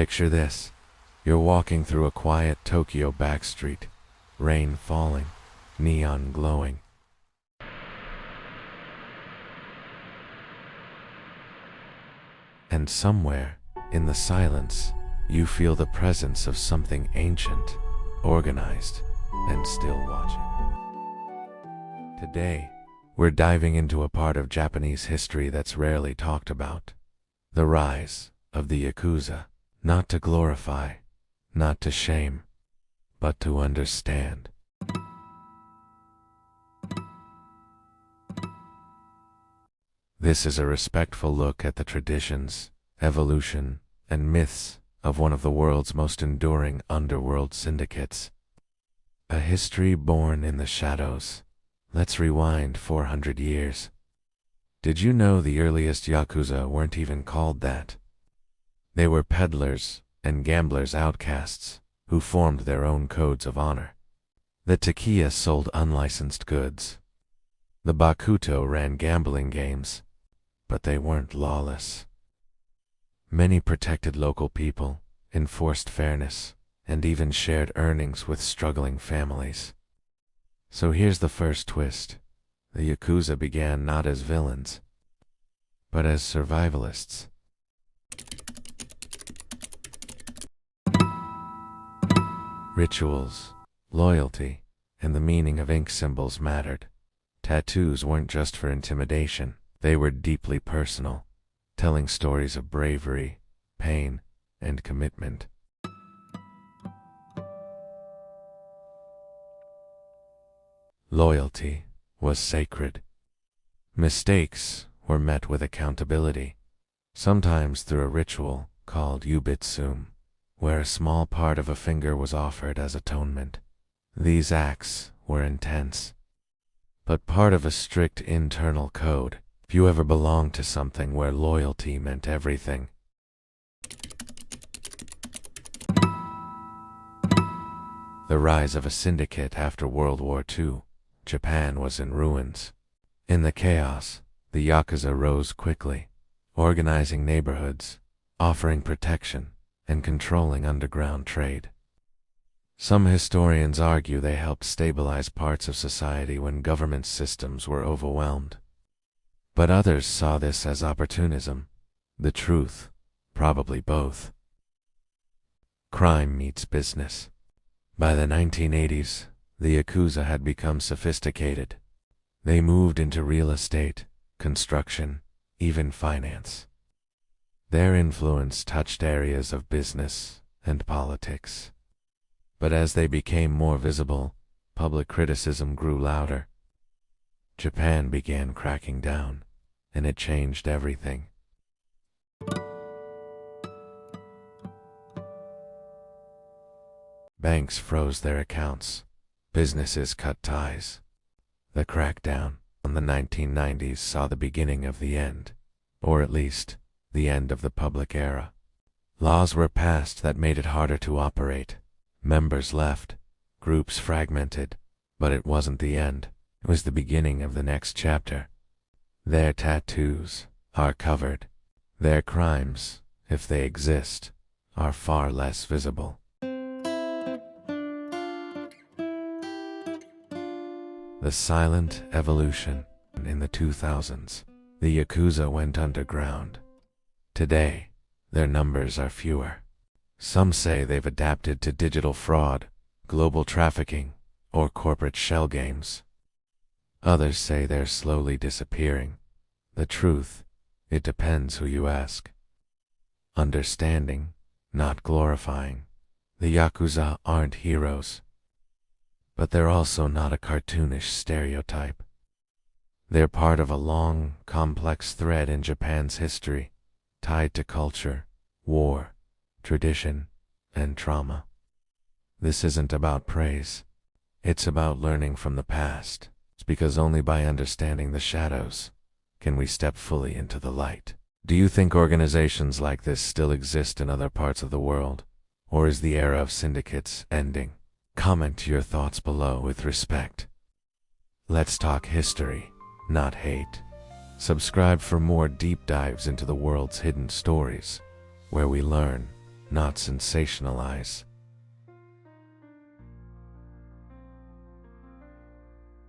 Picture this. You're walking through a quiet Tokyo backstreet, rain falling, neon glowing. And somewhere, in the silence, you feel the presence of something ancient, organized, and still watching. Today, we're diving into a part of Japanese history that's rarely talked about. The rise of the Yakuza. Not to glorify, not to shame, but to understand. This is a respectful look at the traditions, evolution, and myths of one of the world's most enduring underworld syndicates. A history born in the shadows. Let's rewind 400 years. Did you know the earliest Yakuza weren't even called that? They were peddlers and gamblers' outcasts who formed their own codes of honor. The Takiya sold unlicensed goods. The Bakuto ran gambling games, but they weren't lawless. Many protected local people, enforced fairness, and even shared earnings with struggling families. So here's the first twist. The Yakuza began not as villains, but as survivalists. Rituals, loyalty, and the meaning of ink symbols mattered. Tattoos weren't just for intimidation, they were deeply personal, telling stories of bravery, pain, and commitment. Loyalty was sacred. Mistakes were met with accountability, sometimes through a ritual called yubitsume, where a small part of a finger was offered as atonement. These acts were intense, but part of a strict internal code. If you ever belonged to something where loyalty meant everything. The rise of a syndicate after World War II. Japan was in ruins. In the chaos, the Yakuza rose quickly, organizing neighborhoods, offering protection, and controlling underground trade. Some historians argue they helped stabilize parts of society when government systems were overwhelmed. But others saw this as opportunism. The truth, probably both. Crime meets business. By the 1980s, the Yakuza had become sophisticated. They moved into real estate, construction, even finance. Their influence touched areas of business and politics. But as they became more visible, public criticism grew louder. Japan began cracking down, and it changed everything. Banks froze their accounts. Businesses cut ties. The crackdown in the 1990s saw the beginning of the end, or at least, the end of the public era. Laws were passed that made it harder to operate. Members left, groups fragmented, but it wasn't the end. It was the beginning of the next chapter. Their tattoos are covered. Their crimes, if they exist, are far less visible. The silent evolution. In the 2000s, the Yakuza went underground. Today, their numbers are fewer. Some say they've adapted to digital fraud, global trafficking, or corporate shell games. Others say they're slowly disappearing. The truth, it depends who you ask. Understanding, not glorifying. The Yakuza aren't heroes. But they're also not a cartoonish stereotype. They're part of a long, complex thread in Japan's history, tied to culture, war, tradition, and trauma. This isn't about praise. It's about learning from the past. It's because only by understanding the shadows can we step fully into the light. Do you think organizations like this still exist in other parts of the world? Or is the era of syndicates ending? Comment your thoughts below with respect. Let's talk history, not hate. Subscribe for more deep dives into the world's hidden stories, where we learn, not sensationalize.